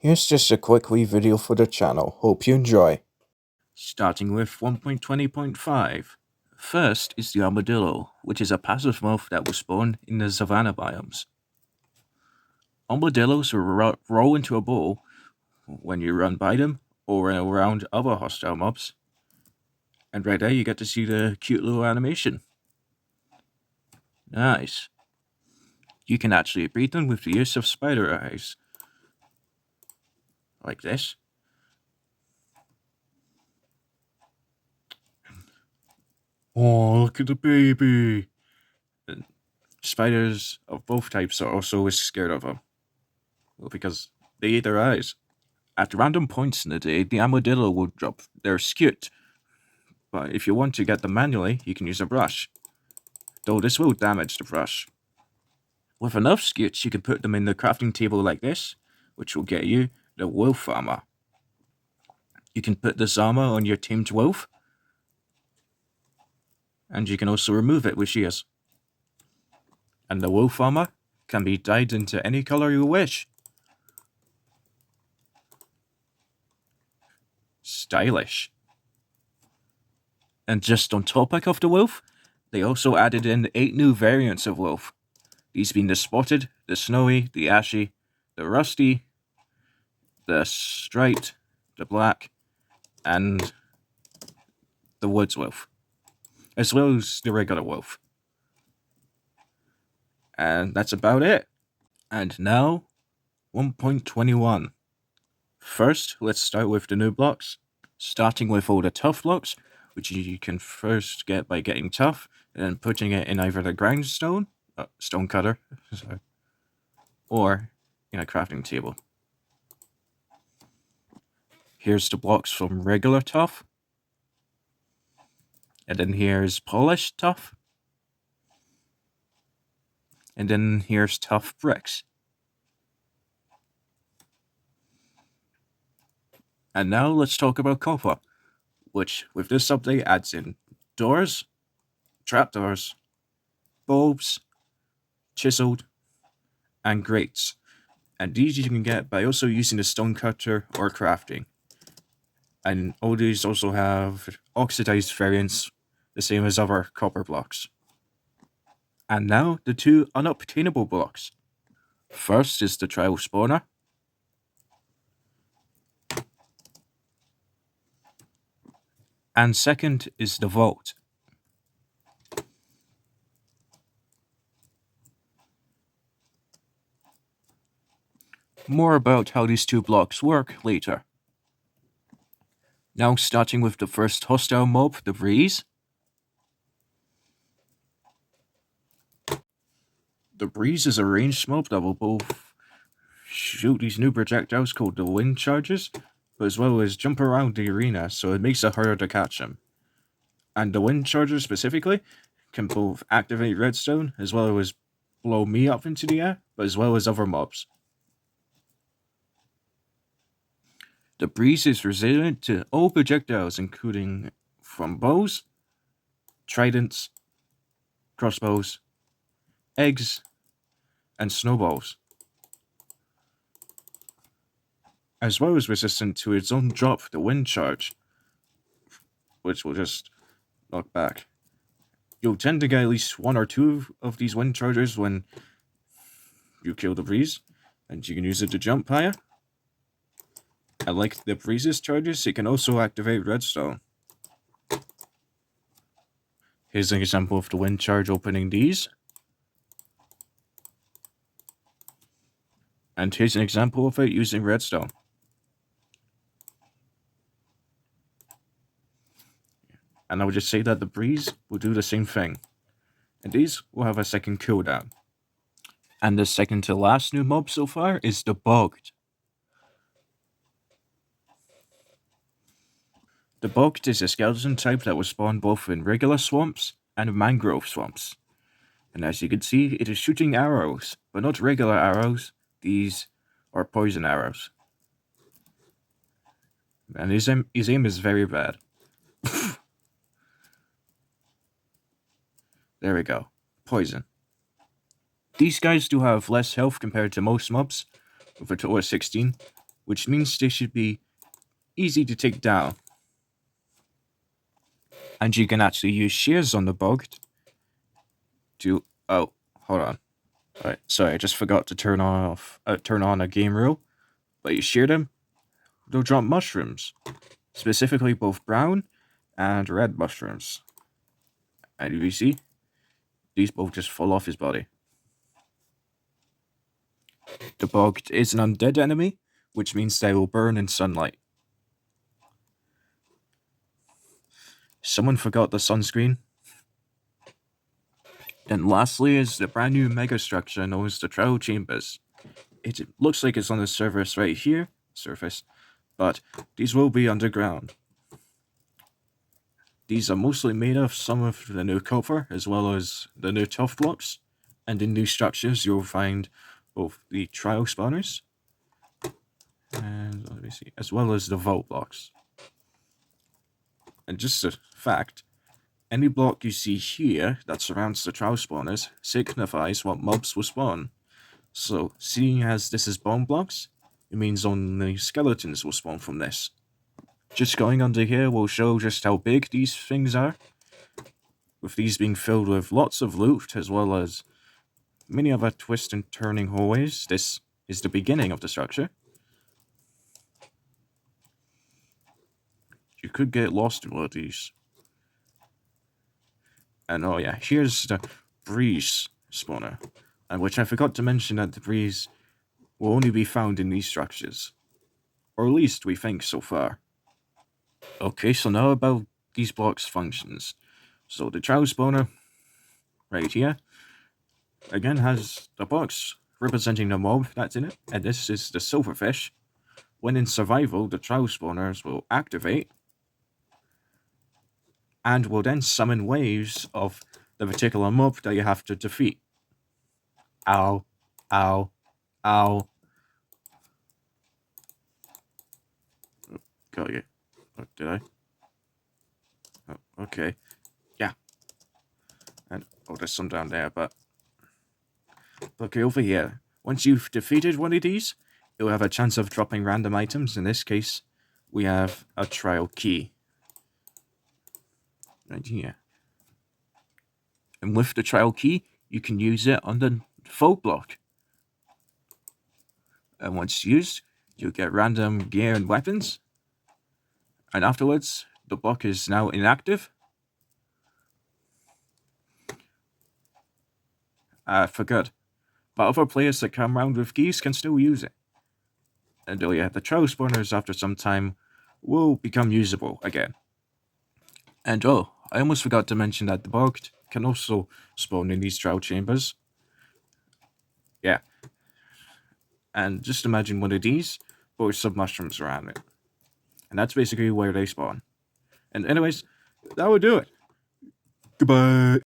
Here's just a quick wee video for the channel, hope you enjoy. Starting with 1.20.5. First is the armadillo, which is a passive mob that will spawn in the savanna biomes. Armadillos will roll into a ball when you run by them or around other hostile mobs. And right there you get to see the cute little animation. Nice. You can actually beat them with the use of spider eyes. Like this. Oh, look at the baby! And spiders of both types are also always scared of them. Well, because they eat their eyes. At random points in the day, the armadillo will drop their skewt. But if you want to get them manually, you can use a brush. Though this will damage the brush. With enough skewts, you can put them in the crafting table like this, which will get you the wolf armor. You can put this armor on your tamed wolf, and you can also remove it with shears. And the wolf armor can be dyed into any color you wish. Stylish. And just on topic of the wolf, they also added in 8 new variants of wolf. These being the spotted, the snowy, the ashy, the rusty, the striped, the black, and the woods wolf, as well as the regular wolf. And that's about it. And now, 1.21. First, let's start with the new blocks, starting with all the tough blocks, which you can first get by getting tough and then putting it in either the grindstone, stone cutter, sorry, or in a crafting table. Here's the blocks from regular tough, and then here's polished tough, and then here's tough bricks. And now let's talk about copper, which with this update adds in doors, trapdoors, bulbs, chiseled, and grates. And these you can get by also using the stone cutter or crafting. And all these also have oxidized variants, the same as other copper blocks. And now the 2 unobtainable blocks. First is the trial spawner. And second is the vault. More about how these 2 blocks work later. Now starting with the first hostile mob, the breeze. The breeze is a ranged mob that will both shoot these new projectiles called the wind charges, but as well as jump around the arena, so it makes it harder to catch them. And the wind charges specifically can both activate redstone as well as blow me up into the air, but as well as other mobs. The breeze is resilient to all projectiles, including from bows, tridents, crossbows, eggs, and snowballs, as well as resistant to its own drop, the wind charge, which will just knock back. You'll tend to get at least 1 or 2 of these wind chargers when you kill the breeze, and you can use it to jump higher. And like the breeze's charges, it can also activate redstone. Here's an example of the wind charge opening these. And here's an example of it using redstone. And I would just say that the breeze will do the same thing. And these will have a second cooldown. And the second to last new mob so far is the bogged. The bogged is a skeleton type that will spawn both in regular swamps and mangrove swamps. And as you can see, it is shooting arrows, but not regular arrows. These are poison arrows. And his aim is very bad. There we go. Poison. These guys do have less health compared to most mobs, with a total of 16, which means they should be easy to take down. And you can actually use shears on the bug to... Oh, hold on. Alright, sorry, I just forgot to turn on a game rule. But you shear them, they'll drop mushrooms. Specifically both brown and red mushrooms. And you see, these both just fall off his body. The bug is an undead enemy, which means they will burn in sunlight. Someone forgot the sunscreen. Then lastly is the brand new mega structure known as the Trial Chambers. It looks like it's on the surface right here, but these will be underground. These are mostly made of some of the new copper as well as the new tough blocks, and in these structures you'll find both the trial spawners and let me see, as well as the vault blocks. And just a fact, any block you see here that surrounds the trial spawners signifies what mobs will spawn. So, seeing as this is bone blocks, it means only skeletons will spawn from this. Just going under here will show just how big these things are, with these being filled with lots of loot as well as many other twist and turning hallways. This is the beginning of the structure. You could get lost in one of these. And oh yeah, here's the breeze spawner, and which I forgot to mention that the breeze will only be found in these structures. Or at least we think so far. Okay, so now about these blocks' functions. So the trial spawner, right here, again has the box representing the mob that's in it, and this is the silverfish. When in survival, the trial spawners will activate and will then summon waves of the particular mob that you have to defeat. Ow, ow, ow. Got you. Oh, did I? Oh, okay. Yeah. And oh, there's some down there, but look over here. Once you've defeated one of these, you'll have a chance of dropping random items. In this case, we have a trial key. Right here. And with the trial key, you can use it on the vault block. And once used, you'll get random gear and weapons. And afterwards, the block is now inactive. For good. But other players that come around with keys can still use it. And oh yeah, the trial spawners after some time will become usable again. And oh, I almost forgot to mention that the bug can also spawn in these trial chambers. Yeah. And just imagine one of these, but with some mushrooms around it. And that's basically where they spawn. And anyways, that would do it. Goodbye.